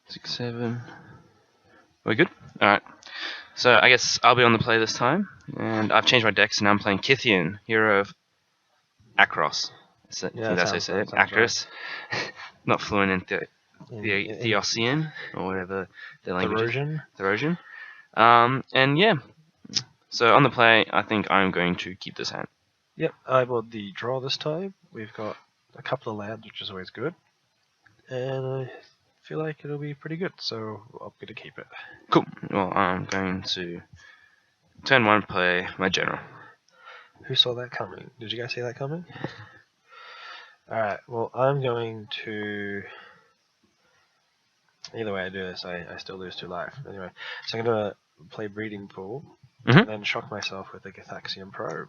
6, 7. We're good? Alright. So I guess I'll be on the play this time. And I've changed my deck, so now I'm playing Kytheon, hero of Akros. I think that's how you say it. Akros. Right. Not fluent in Theosian or whatever the language is. Therosian. And yeah. So on the play, I think I'm going to keep this hand. Yep, I bought the draw this time. We've got a couple of lands, which is always good. And I feel like it'll be pretty good, so I'm going to keep it. Cool. Well, I'm going to turn 1 play my general. Who saw that coming? Did you guys see that coming? Alright, well, I'm going to... Either way I do this, I still lose 2 life. Anyway, so I'm going to play Breeding Pool, and then shock myself with the Kytheon Probe.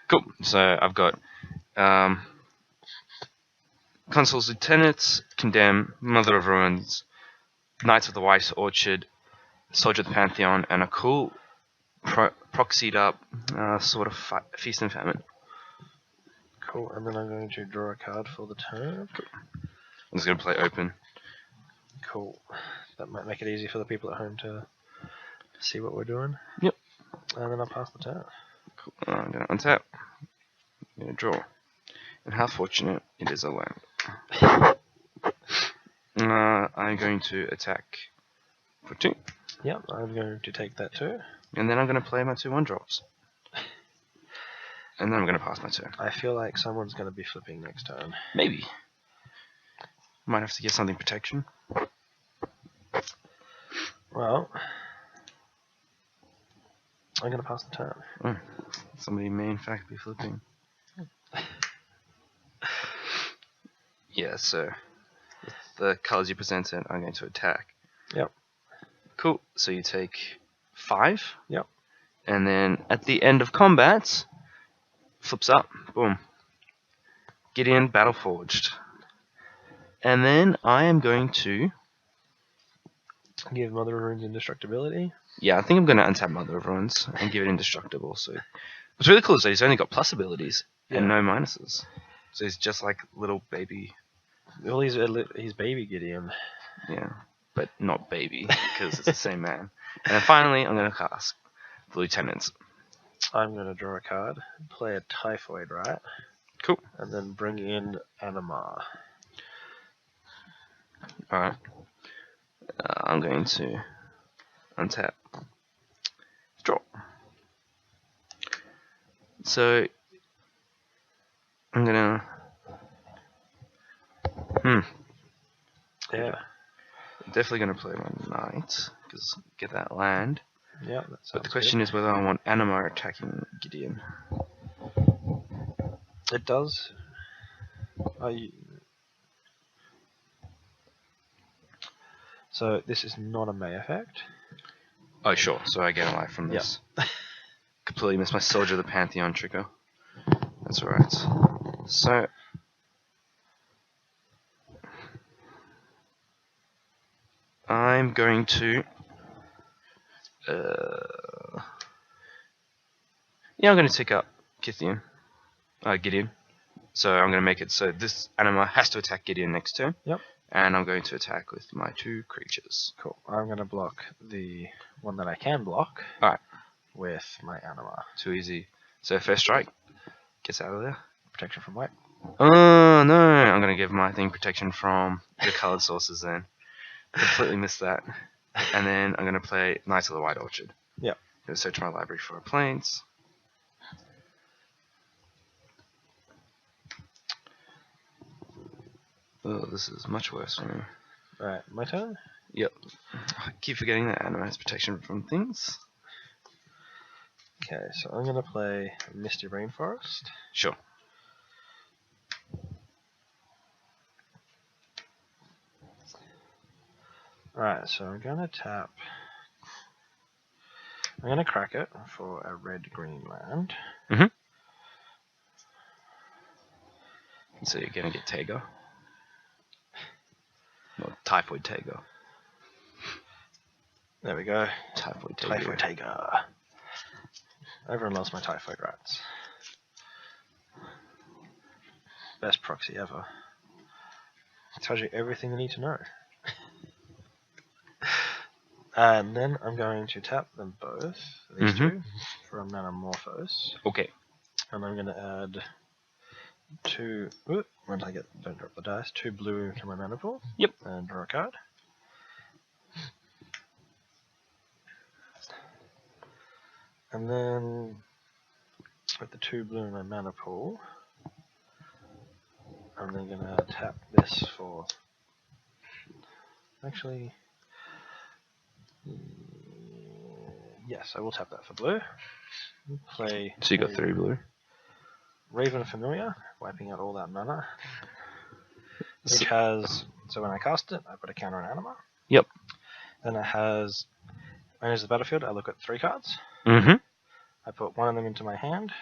Cool. So I've got Consul's Lieutenants, Condemn, Mother of Ruins, Knights of the White Orchard, Soldier of the Pantheon, and a cool proxied up sort of Feast and Famine. Cool, and then I'm going to draw a card for the turn. Cool. I'm just going to play open. Cool. That might make it easy for the people at home to see what we're doing. Yep. And then I'll pass the turn. Cool. I'm going to untap. I'm going to draw. And how fortunate it is a land. I'm going to attack for 2. Yep, I'm going to take that too. And then I'm going to play my 2 1-drops. And then I'm going to pass my turn. I feel like someone's going to be flipping next turn. Maybe. Might have to get something protection. Well, I'm going to pass the turn. Oh, somebody may in fact be flipping. Yeah, so with the colors you presented, I'm going to attack. Yep. Cool. So you take 5. Yep. And then at the end of combat, flips up. Boom. Gideon Battle Forged. And then I am going to give Mother of Ruins indestructibility. Yeah, I think I'm going to untap Mother of Ruins and give it indestructible. So what's really cool is that he's only got plus abilities and no minuses. So he's just like little baby. Well, he's baby Gideon. Yeah, but not baby because it's the same man. And then finally, I'm going to cast the Lieutenants. I'm going to draw a card, play a Typhoid Rat. Cool. And then bring in Animar. Alright. I'm going to untap. Draw. So I'm gonna Yeah. Definitely gonna play my Knight, because get that land. Yeah. But the question is whether I want Animar attacking Gideon. It does. So this is not a May effect. Oh sure, so I get a life from this. Yep. Completely missed my Soldier of the Pantheon trigger. That's alright. So I'm going to I'm going to take up Gideon. So I'm going to make it so this Animar has to attack Gideon next turn. Yep. And I'm going to attack with my 2 creatures. Cool. I'm going to block the one that I can block. Alright. With my Animar. Too easy. So first strike gets out of there. Protection from white. Oh no! I'm going to give my thing protection from the colored sources then. Completely missed that. And then I'm going to play Knights of the White Orchard. Yep. I'm going to search my library for planes. Oh, this is much worse for me. Alright, my turn? Yep. I keep forgetting that Animar has protection from things. Okay, so I'm going to play Misty Rainforest. Sure. Alright, so I'm going to tap. I'm going to crack it for a red-green land. So you're going to get Tega. Or Typhoid Tega. There we go. Typhoid Tega. Typhoid Tega. Everyone loves my Typhoid Rats. Best proxy ever. Tells you everything you need to know. And then I'm going to tap them both, these two, for a Manamorphose. Okay. And I'm going to add 2. Whoop, when I don't drop the dice. 2 blue to my mana pool. Yep. And draw a card. And then with the 2 blue in my mana pool, I'm then going to tap this for. Actually, yes, I will tap that for blue. Play. So you got 3 blue. Raven Familiar, wiping out all that mana. Which has, so when I cast it, I put a counter on Animar. Yep. Then it has, when it's the battlefield, I look at 3 cards. I put one of them into my hand,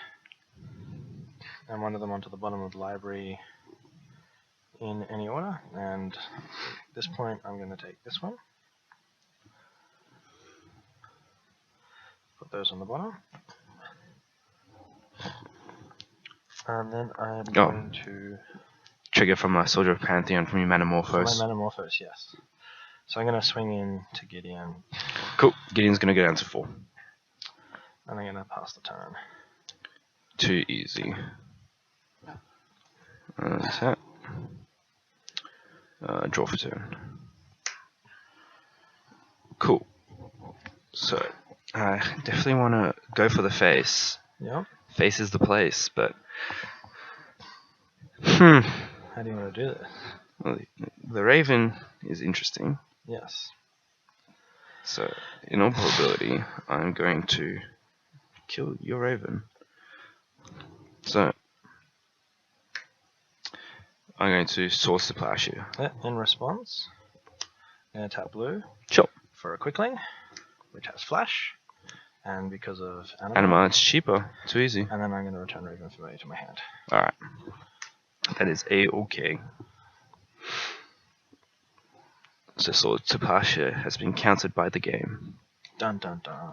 and one of them onto the bottom of the library in any order. And at this point, I'm going to take this one. Put those on the bottom. And then I'm going to trigger from my Soldier of Pantheon from your Manamorphose. My Manamorphose, yes. So I'm going to swing in to Gideon. Cool. Gideon's going to go down to 4. And I'm going to pass the turn. Too easy. Tap. Draw for turn. Cool. So I definitely want to go for the face. Yeah. Face is the place, but how do you want to do this? Well, the Raven is interesting. Yes. So in all probability, I'm going to kill your Raven. So I'm going to Source Splash you. In response, I'm going to tap blue. Sure. For a Quickling, which has Flash. And because of Animar, it's cheaper. Too easy. And then I'm going to return Raven Familiar to my hand. Alright. That is A-okay. So Sword Tapasha has been countered by the game. Dun dun dun.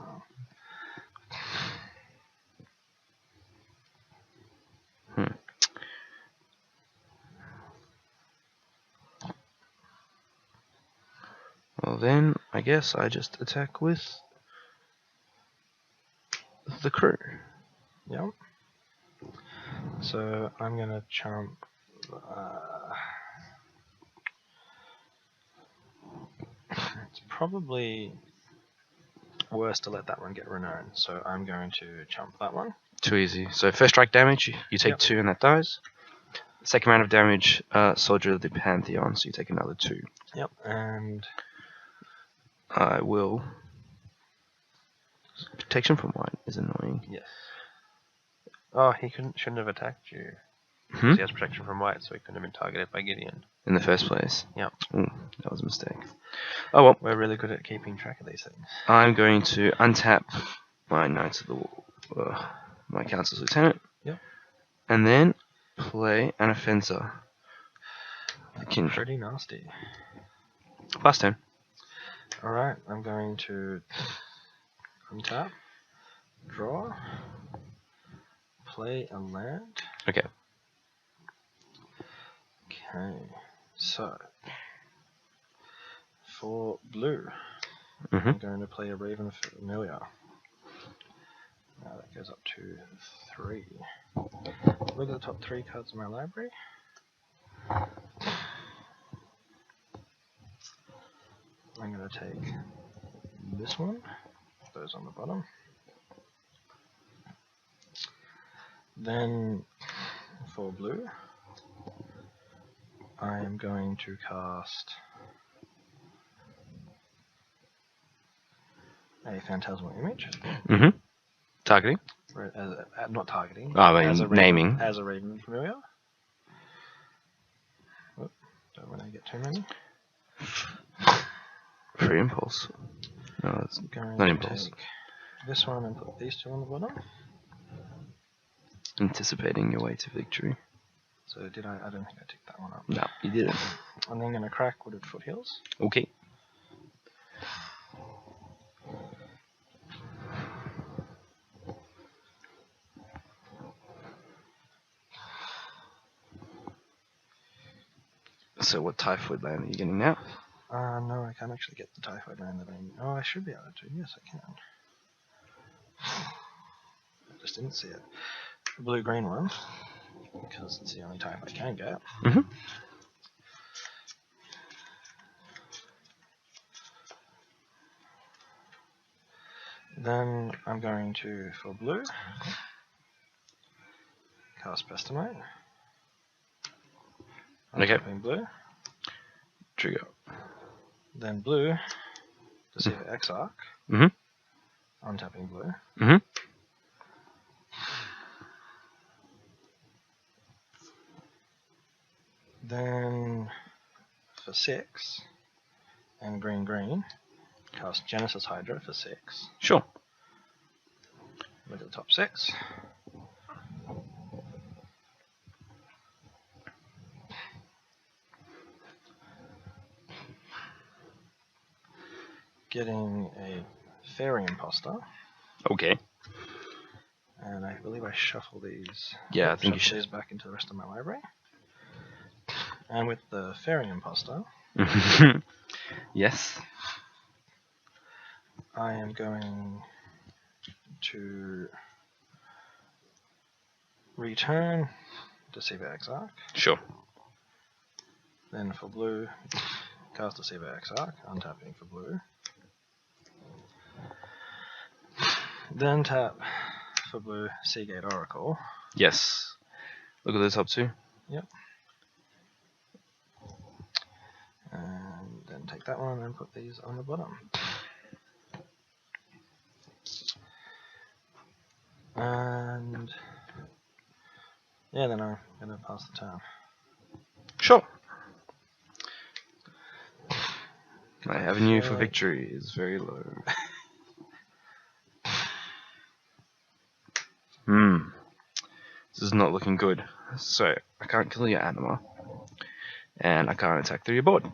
Well then, I guess I just attack with the crew. Yep. So I'm gonna chump. It's probably worse to let that one get renowned, so I'm going to chump that one. Too easy. So first strike damage, you take 2 and that dies. Second round of damage, Soldier of the Pantheon, so you take another 2. Yep, and I will. Protection from white is annoying. Yes. Oh, he shouldn't have attacked you. He has protection from white, so he couldn't have been targeted by Gideon. In the first place? Yep. Ooh, that was a mistake. Oh well. We're really good at keeping track of these things. I'm going to untap my Knights of the my Council's Lieutenant. Yep. And then play an Offenser. Pretty nasty. Pass turn. Alright, I'm going to untap, draw, play a land. Okay. Okay, so for blue, I'm going to play a Raven Familiar. Now that goes up to 3. Look at the top 3 cards in my library. I'm going to take this one, those on the bottom. Then for blue, I am going to cast a Phantasmal Image. Targeting? Not targeting. Oh, I mean, naming. As a Raven Familiar. Oop, don't want to get too many. Free Impulse. No, it's not Impulse. Take this one and put these 2 on the bottom. Anticipating your way to victory. So did I? I don't think I ticked that one up. No, you didn't. And then I'm going to crack Wooded Foothills. Okay. So what Typhoid land are you getting now? No, I can't actually get the Typhoid land that I need. Oh, I should be able to. Yes, I can. I just didn't see it. The blue-green one, because it's the only type I can get. Mm-hmm. Then I'm going to, for blue, cast Pestamite. Okay. Untapping blue. Trigger. Then blue, Deceiver Exarch. Mm-hmm. Untapping blue. Mm-hmm. Then for 6, and green, cast Genesis Hydra for 6. Sure. Look at the top 6. Getting a Fairy Imposter. Okay. And I believe I shuffle these. Yeah, I think you should. These back into the rest of my library. And with the Fairy Imposter, yes. I am going to return Deceiver Exarch. Sure. Then for blue, cast Deceiver Exarch, untapping for blue. Then tap for blue, Seagate Oracle. Yes. Look at the top 2. Yep. And then take that one and put these on the bottom. And yeah, then I'm gonna pass the turn. Sure. My avenue for victory is very low. This is not looking good. So, I can't kill your Animar. And I can't attack through your board.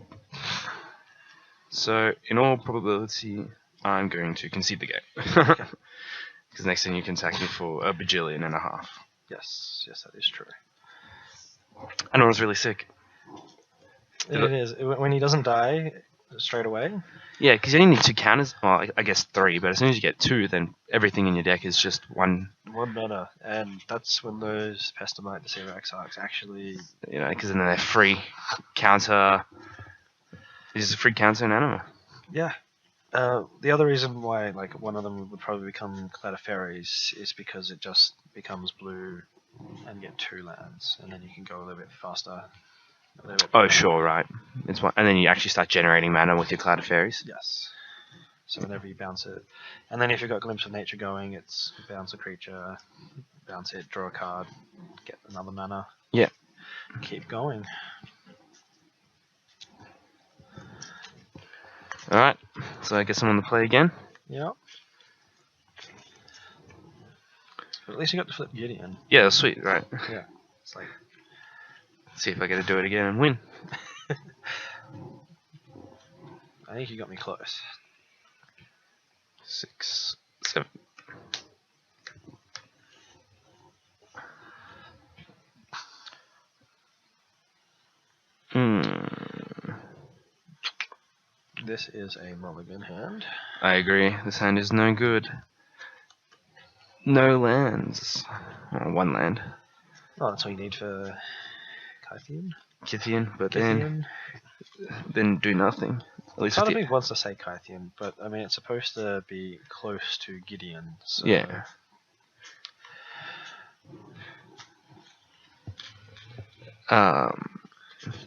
So, in all probability, I'm going to concede the game. Because next thing you can attack me for a bajillion and a half. Yes, that is true. I know it was really sick. It is. When he doesn't die straight away. Yeah, because you only need 2 counters. Well, I guess 3, but as soon as you get 2, then everything in your deck is just one. One mana, and that's when those Pestamite Deceiver Exarchs actually. You know, because then they're free counter. Is a free counter in Animar. Yeah. The other reason why, like, one of them would probably become Cloud of Fairies is because it just becomes blue and get 2 lands, and then you can go a little bit faster. Oh, sure, right. It's one, and then you actually start generating mana with your Cloud of Fairies. Yes. So whenever you bounce it, and then if you've got Glimpse of Nature going, it's bounce a creature, bounce it, draw a card, get another mana. Yeah. Keep going. Alright, so I guess I'm on the play again. Yep. But at least you got to flip Gideon. Yeah, that's sweet, right. Yeah. It's like, see if I get to do it again and win. I think you got me close. 6, 7. This is a mulligan hand. I agree. This hand is no good. No lands. Oh, 1 land. Oh, that's all you need for Kytheon. Kytheon, but then do nothing. At least Part of me wants to say Kytheon, but I mean it's supposed to be close to Gideon. So. Yeah.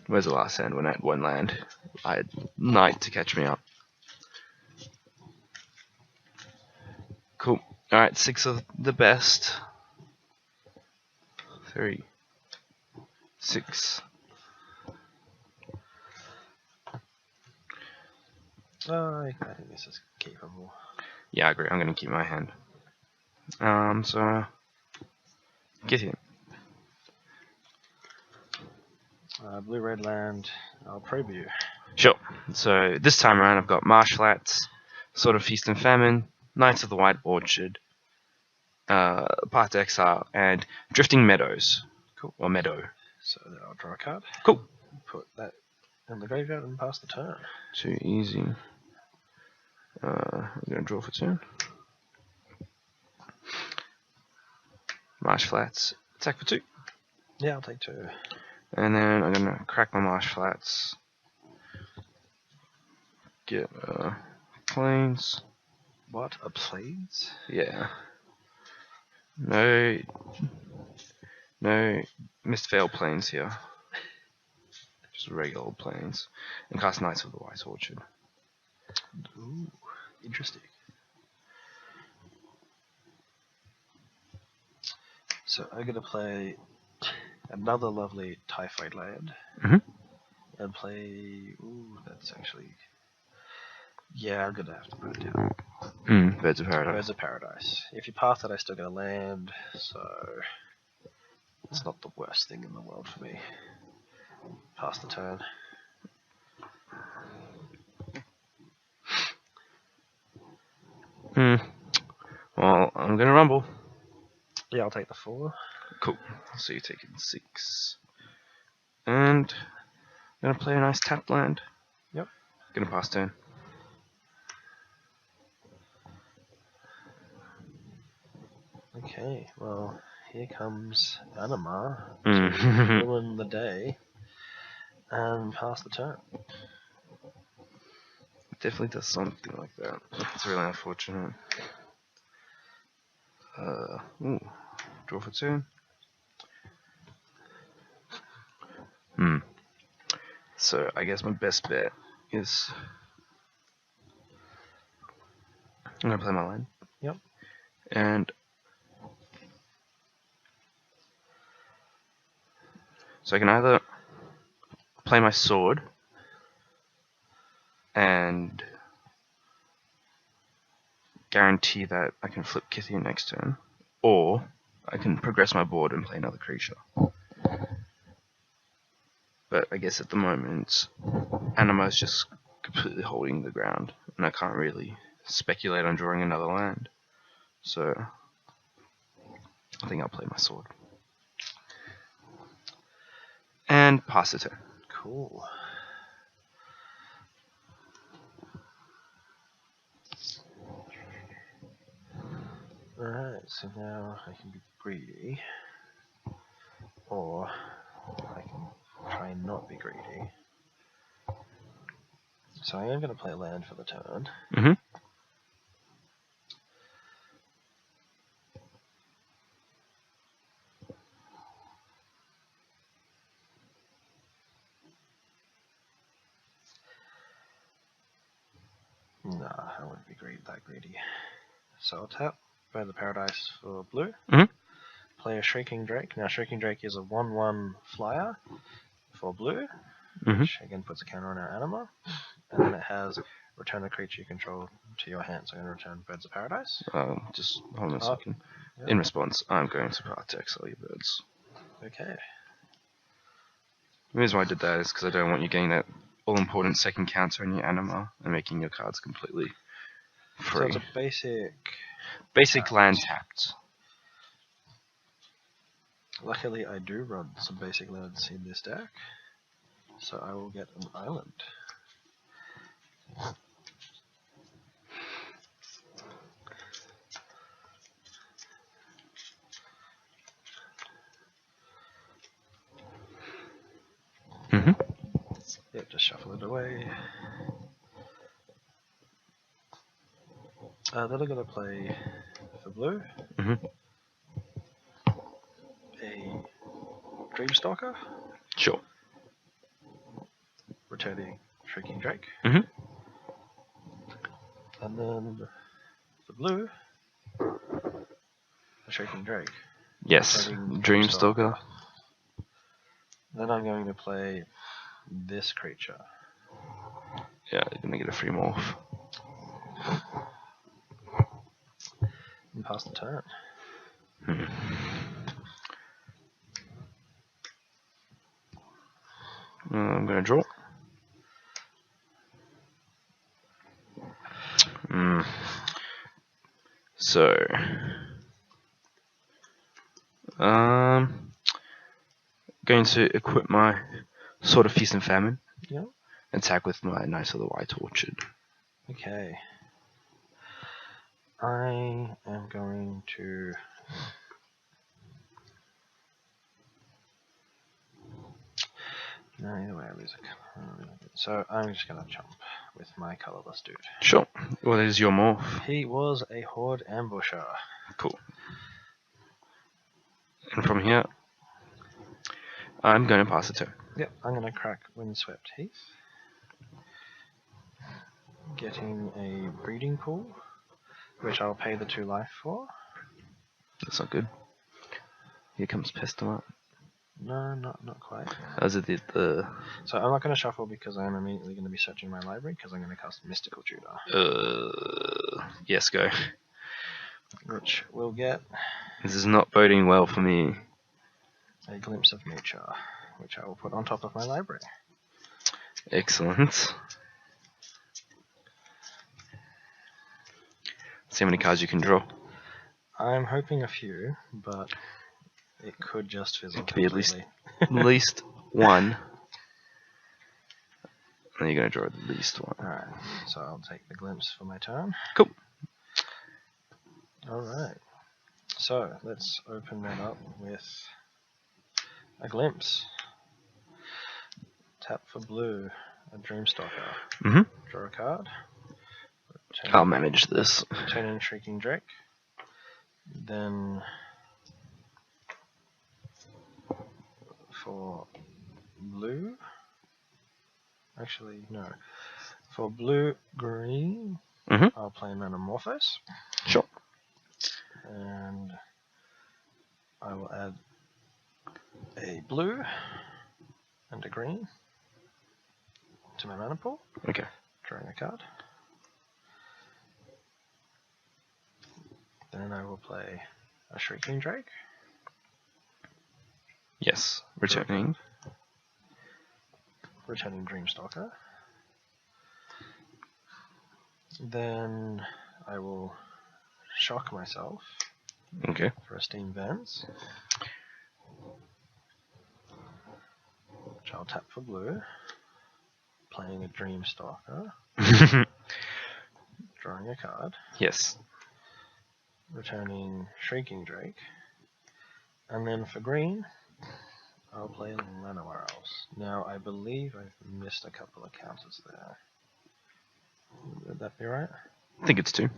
Where's the last hand when I had 1 land? I had Knight to catch me up. Cool. Alright, 6 of the best. 3, 6. I think this is capable. Yeah, I agree. I'm going to keep my hand. So Gideon. Blue-red land, I'll probe you. Sure. So this time around I've got Marshflats, Sword of Feast and Famine, Knights of the White Orchard, Path to Exile, and Drifting Meadows. Cool. Or Meadow. So then I'll draw a card. Cool. Put that in the graveyard and pass the turn. Too easy. I'm going to draw for turn. Marsh Flats. Attack for 2. Yeah, I'll take 2. And then I'm going to crack my Marsh Flats. Get Plains. What? A Plains? Yeah. No Mistveil Plains here. Just regular old Plains. And cast Knights of the White Orchard. Ooh, interesting. So I'm going to play another lovely Typhoid land. And play... Ooh, that's actually... Yeah, I'm going to have to put it down. Birds of Paradise. Birds of Paradise. If you pass that, I still get a land, so... It's not the worst thing in the world for me. Pass the turn. Well, I'm going to rumble. Yeah, I'll take the 4. Cool. So you're taking 6. And I'm going to play a nice tapped land. Yep. Going to pass turn. Okay, well, here comes Animar Mm. to ruin the day and pass the turn. It definitely does something like that. It's really unfortunate. Draw for turn. So I guess my best bet is I'm gonna play my land. Yep. And so I can either play my sword and guarantee that I can flip Kytheon next turn, or I can progress my board and play another creature. But I guess at the moment, Animar is just completely holding the ground, and I can't really speculate on drawing another land. So I think I'll play my sword. And pass the turn. Cool. Alright, so now I can be greedy. Or I can try and not be greedy. So I am going to play land for the turn. Nah, I won't be that greedy. So I'll tap Bird of Paradise for blue. Play a Shrieking Drake. Now Shrieking Drake is a 1/1 flyer for blue, which again puts a counter on our Animar. And then it has return a creature you control to your hand. So I'm going to return Birds of Paradise. Just hold on a second. Yeah. In response, I'm going to Barta exile your birds. Okay. The reason why I did that is because I don't want you getting that all-important second counter on your Animar and making your cards completely free. So it's a basic land tapped. Luckily, I do run some basic lands in this deck, so I will get an island. Yep, just shuffle it away. Then I'm going to play for blue a Dreamstalker. Sure. Returning Shrieking Drake. And then for blue, a Shrieking Drake. Yes, Dreamstalker. Then I'm going to play this creature. Yeah, you're going to get a free morph. And pass the turn. I'm going to draw. So, going to equip my Sword of Feast and Famine. Yeah. attack with my Knight of the White Orchard. Okay. I am going to... No, either way I lose a colour. So I'm just going to jump with my colourless dude. Sure. What is your morph? He was a Horde Ambusher. Cool. And from here, I'm going to pass the turn. Yep, I'm going to crack Windswept Heath. Getting a breeding pool, which I'll pay the 2 life for. That's not good. Here comes Pestilent. No, not quite. As it did the... So I'm not going to shuffle because I am immediately going to be searching my library because I'm going to cast Mystical Tutor. Yes, go. Which will get... This is not boding well for me. A Glimpse of Nature, which I will put on top of my library. Excellent. See how many cards you can draw. I'm hoping a few, but it could just fizzle. It could be at least one. And you're going to draw at least one. Alright, so I'll take the Glimpse for my turn. Cool. Alright, so let's open that up with a Glimpse. Tap for blue, a Dreamstalker. Mm-hmm. Draw a card. I'll manage this. Turn in Shrieking Drake. Then for blue, actually no, for blue-green, I'll play Metamorphose. Sure. And I will add a blue and a green to my mana pool. Okay. Drawing a card. Then I will play a Shrieking Drake. Yes. Returning. Returning Dreamstalker. Then I will shock myself. Okay. For a Steam Vents. Which I'll tap for blue. Playing a Dreamstalker. Drawing a card. Yes. Returning Shrieking Drake. And then for green, I'll play Animar. Now, I believe I've missed a couple of counters there. Would that be right? I think it's 2.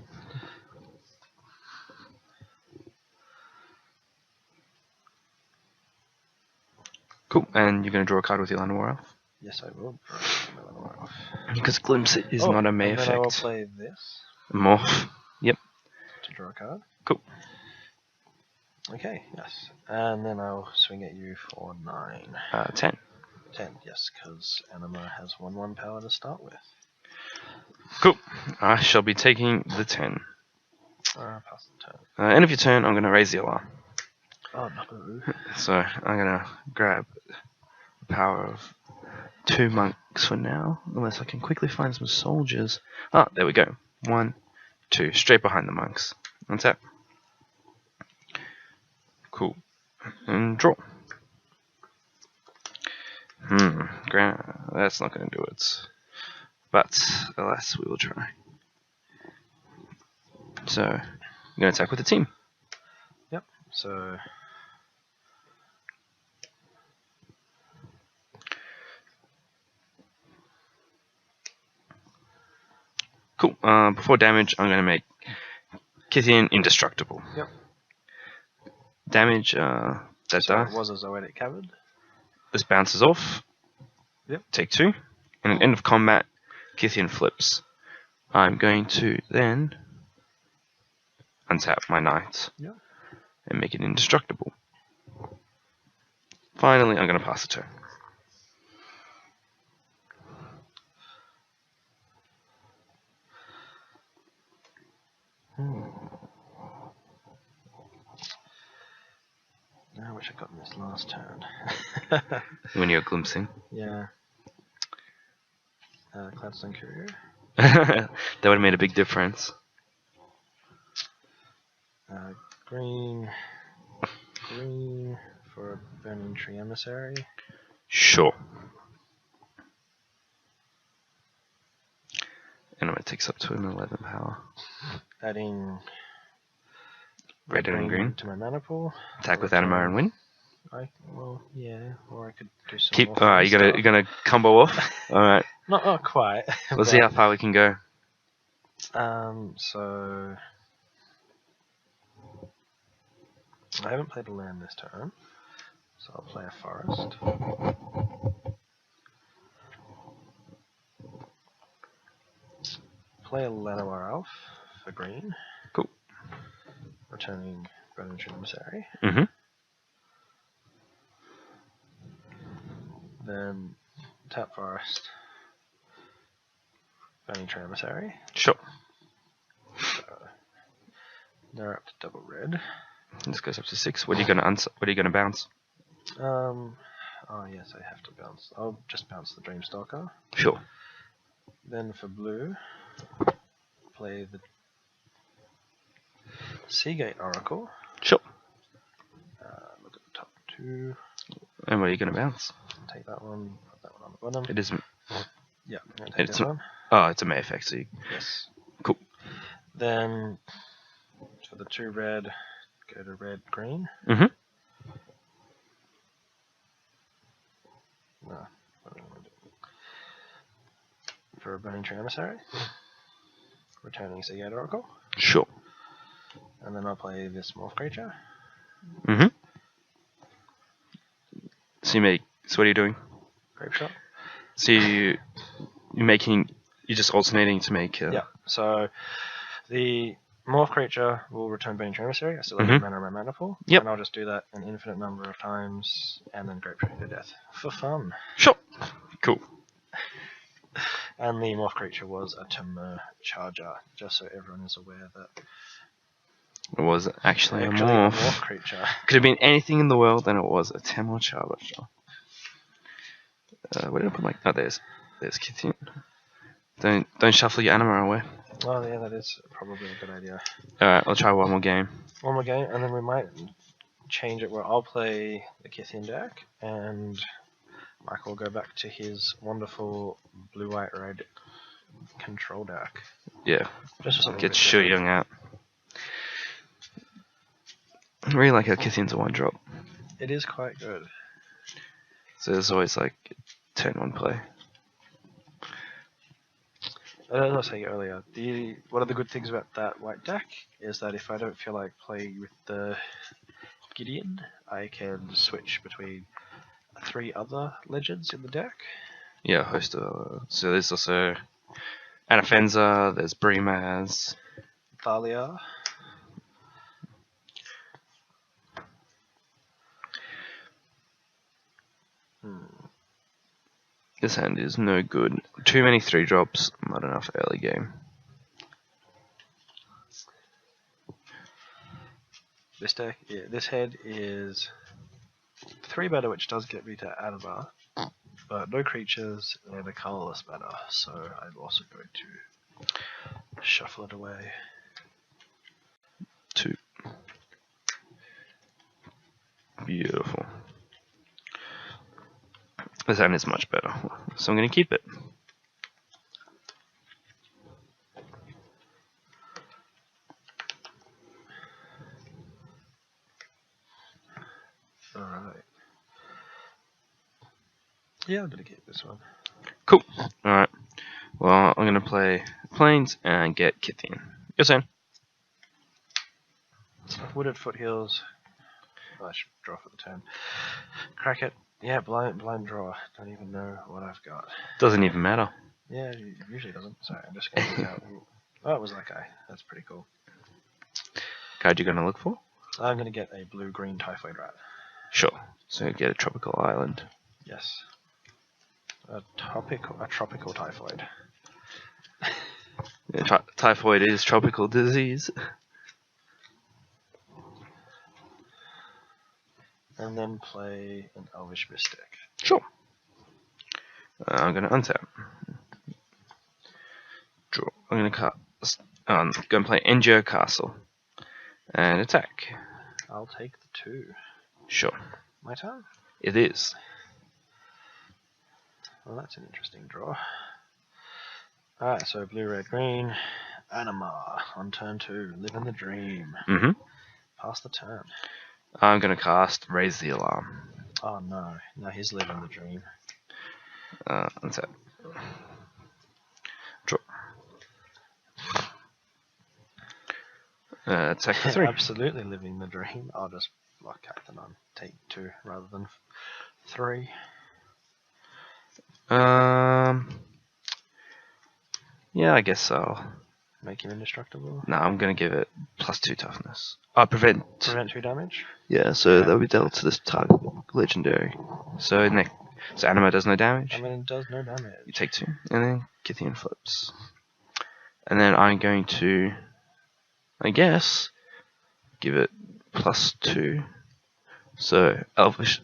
Cool. And you're going to draw a card with your Animar? Yes, I will draw Animar. Because Glimpse is not a May and effect. Then I will play this. Morph. Yep. To draw a card. Cool. Okay, yes. And then I'll swing at you for 9. 10. 10, yes, because Animar has 1/1 power to start with. Cool. I shall be taking the 10. Pass the turn. End of your turn, I'm going to raise the alarm. Oh no. So I'm going to grab the power of 2 monks for now, unless I can quickly find some soldiers. Ah, there we go. 1, 2, straight behind the monks. Untap. Cool. And draw. That's not going to do it. But, alas, we will try. So, I'm going to attack with the team. Yep, so... Cool. Before damage, I'm going to make Kytheon indestructible. Yep. Damage, so dice. It was a Zoetic Cavern. This bounces off. Yep. Take 2. And at end of combat, Kytheon flips. I'm going to then untap my knight. Yep. And make it indestructible. Finally, I'm going to pass the turn. I wish I got this last turn. When you're glimpsing. Yeah. Cloudstone Courier. That would have made a big difference. Green for a Burning Tree Emissary. Sure. And it takes up to an 11 power. Adding red and green to my mana pool. Attack with Animar and win. Yeah, or I could do some Keep. more You're gonna combo off. All right. Not quite. We'll see how far we can go. So I haven't played a land this turn, so I'll play a forest. Play a Animar Elf for green. Cool. Returning Burning Emissary. Mm-hmm. Then tap forest. Burning Emissary. Sure. So they're up to double red. This goes up to 6. What are you gonna bounce? Oh yes, I have to bounce. I'll just bounce the Dreamstalker. Sure. Then for blue, play the Seagate Oracle. Sure. Look at the top 2. And what are you gonna bounce? Take that one. Put that one on the bottom. It isn't. Yeah, I'm gonna take this one. Oh, it's a May effect. So Yes. Cool. Then for the 2 red, go to red green. Mm-hmm. No, what do I want to do? For a Burning Emissary, returning Seagate Oracle. Sure. And then I'll play this Morph Creature. Mm-hmm. So what are you doing? Grape Shot. So you're just alternating to make. Yeah. So the Morph Creature will return Burning Emissary. I still have mana in my mana pool. Yep. And I'll just do that an infinite number of times, and then Grape Shot to death for fun. Sure. Cool. And the Morph Creature was a Temur Charger, just so everyone is aware that it was actually a morph creature. Could have been anything in the world, and it was a Temur Charger. Where did I put my? Oh, there's Kytheon. Don't shuffle your Animar away. Oh yeah, that is probably a good idea. All right, I'll try one more game. One more game, and then we might change it where I'll play the Kytheon deck, and Michael will go back to his wonderful blue, white, red control deck. Yeah. Just get Shu Young out. I really like how Kytheon's a 1-drop. It is quite good. So there's always like turn 1 play. As I was saying earlier, one of the good things about that white deck is that if I don't feel like playing with the Gideon, I can switch between 3 other legends in the deck. Yeah, host of. So there's also Anafenza, there's Brimaz, Thalia. This hand is no good. Too many 3-drops, not enough early game. This deck, this head is 3 better, which does get me to Animar, but no creatures and a colorless mana, so I'm also going to shuffle it away. 2. Beautiful. This hand is much better, so I'm going to keep it. Alright. Yeah, I'm going to keep this one. Cool. Alright. Well, I'm going to play Plains and get Kytheon. Your turn. Wooded Foothills. Oh, I should draw for the turn. Crack it. Yeah, blind draw. Don't even know what I've got. Doesn't even matter. Yeah, it usually doesn't. Sorry, I'm just going to look out. Oh, it was that guy. That's pretty cool. Card you're going to look for? I'm going to get a blue-green Typhoid Rat. Sure. So get a tropical island. Yes. A tropical typhoid. Yeah, typhoid is tropical disease. And then play an Elvish Mystic. Sure. I'm going to untap. Draw. I'm going to cast. Going to play Endure Castle. And attack. I'll take the 2. Sure. My turn? It is. Well, that's an interesting draw. Alright, so blue, red, green. Animar on turn 2. Living the dream. Pass the turn. I'm going to cast Raise the Alarm. Oh no. No, he's living the dream. That's it. Draw. Attack for 3. Absolutely living the dream. I'll just block Kytheon on. Take 2 rather than 3. Yeah, I guess so. Make him indestructible. No, I'm going to give it +2 toughness. Prevent. Prevent 2 damage. Yeah, so that'll be dealt to this target legendary. So Animar does no damage. I mean, it does no damage. You take 2, and then Kytheon flips. And then I'm going to, I guess, give it +2. So Elvish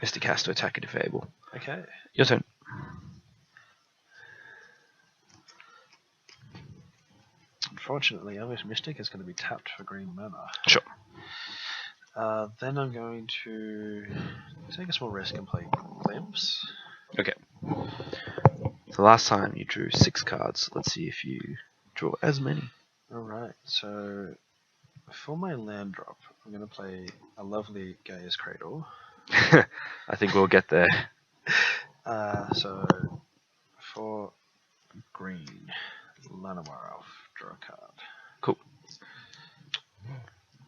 Mystic has to attack it if able. Okay. Your turn. Unfortunately, Elvish Mystic is going to be tapped for green mana. Sure. Then I'm going to take a small risk and play Glimpse. Okay. The last time you drew 6 cards. Let's see if you draw as many. Alright, so for my land drop, I'm going to play a lovely Gaia's Cradle. I think we'll get there. So for green, Animar Elf, draw a card. Cool.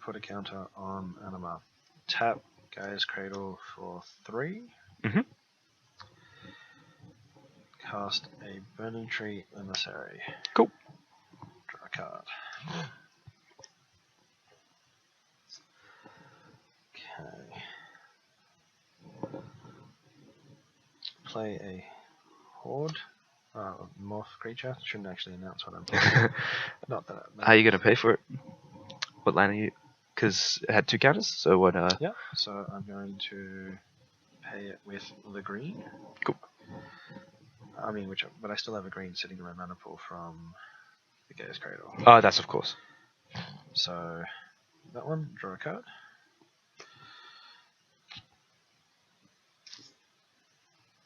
Put a counter on Animar. Tap Gaia's Cradle for 3. Cast a Burning Tree Emissary. Cool. Draw a card. Okay. Play a Horde. Morph creature. Shouldn't actually announce what I'm playing. Not that. How are you going to pay for it? What land are you? Because it had 2 counters, so what? Yeah, so I'm going to pay it with the green. Cool. I mean, but I still have a green sitting in my mana pool from the Gaia's Cradle. Oh, that's of course. So that one, draw a card.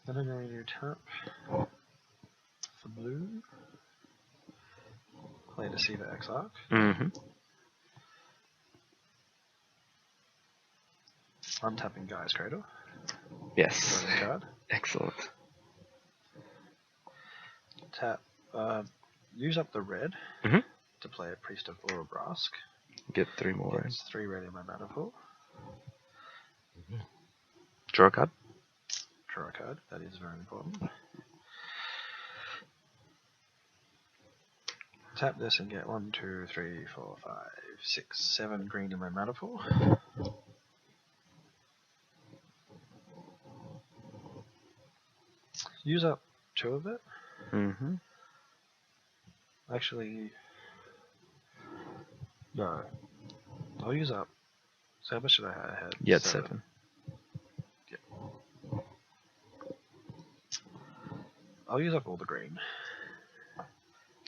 Then I'm going to tap for blue. Play Deceiver Exarch. Untapping Gaia's Cradle. Yes. Draw a card. Excellent. Tap. Use up the red to play a Priest of Orobrask. Get 3 more. It's 3 red in my mana pool. Draw a card. Draw a card. That is very important. Tap this and get 1, 2, 3, 4, 5, 6, 7 green in my mana pool. Use up 2 of it. Actually, no. I'll use up. So how much should I have? You had 7. Yeah. I'll use up all the green.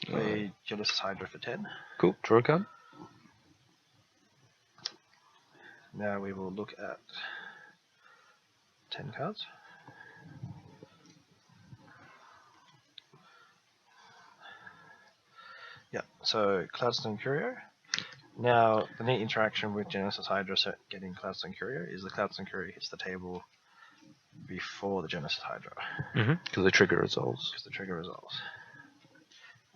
Play Genesis Hydra for 10. Cool. Draw a card. Now we will look at 10 cards. Yeah, so Cloudstone Curio. Now, the neat interaction with Genesis Hydra getting Cloudstone Curio is the Cloudstone Curio hits the table before the Genesis Hydra. Because the trigger resolves.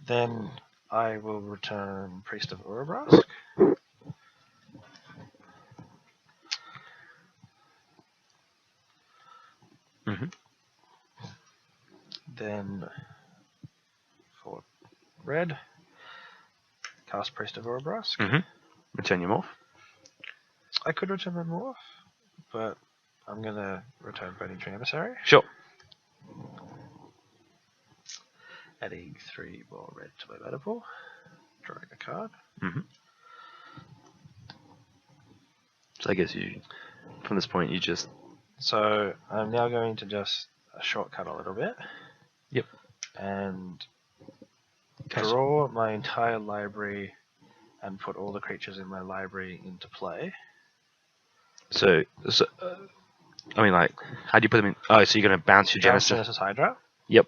Then I will return Priest of Orobrask. Then for red, cast Priest of Orobrask. Return your morph. I could return my morph, but I'm going to return Burning Tree Emissary. Sure. Adding 3 more red to my mana pool. Drawing a card. So I guess from this point, you just... So I'm now going to just shortcut a little bit. Yep. And draw my entire library and put all the creatures in my library into play. So I mean, like, how do you put them in? Oh, so you're going to bounce your Genesis Genesis? Hydra? Yep.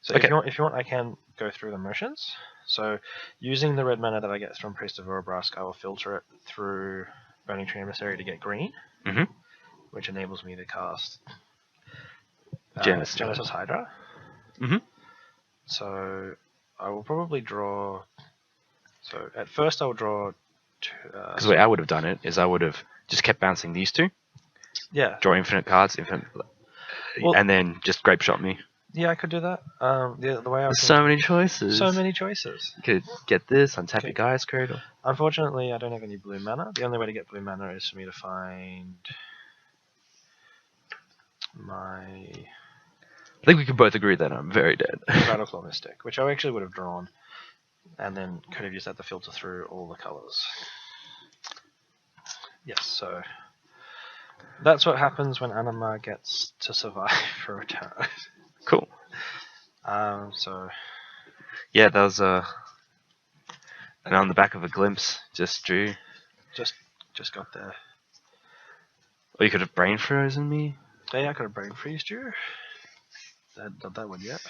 So Okay. if you want, I can go through the motions. So using the red mana that I get from Priest of Orobrask, I will filter it through Burning Tree Emissary to get green, which enables me to cast Genesis Hydra. So I will probably draw. So at first I will draw. Because the way I would have done it is I would have just kept bouncing these two. Yeah. Draw infinite cards, and then just grape shot me. Yeah, I could do that. The way There's so many choices. So many choices. You could get this, untap your Gaia's Cradle. Unfortunately, I don't have any blue mana. The only way to get blue mana is for me to find my... I think we can both agree that I'm very dead. Rattleclaw Mystic, which I actually would have drawn, and then could have used that to filter through all the colours. Yes, so... That's what happens when Animar gets to survive for a turn. Cool. So... Yeah, that was and on the back of a glimpse, just drew. Just got there. Or you could have brain frozen me. Yeah, I could have brain freezed you. That would yet.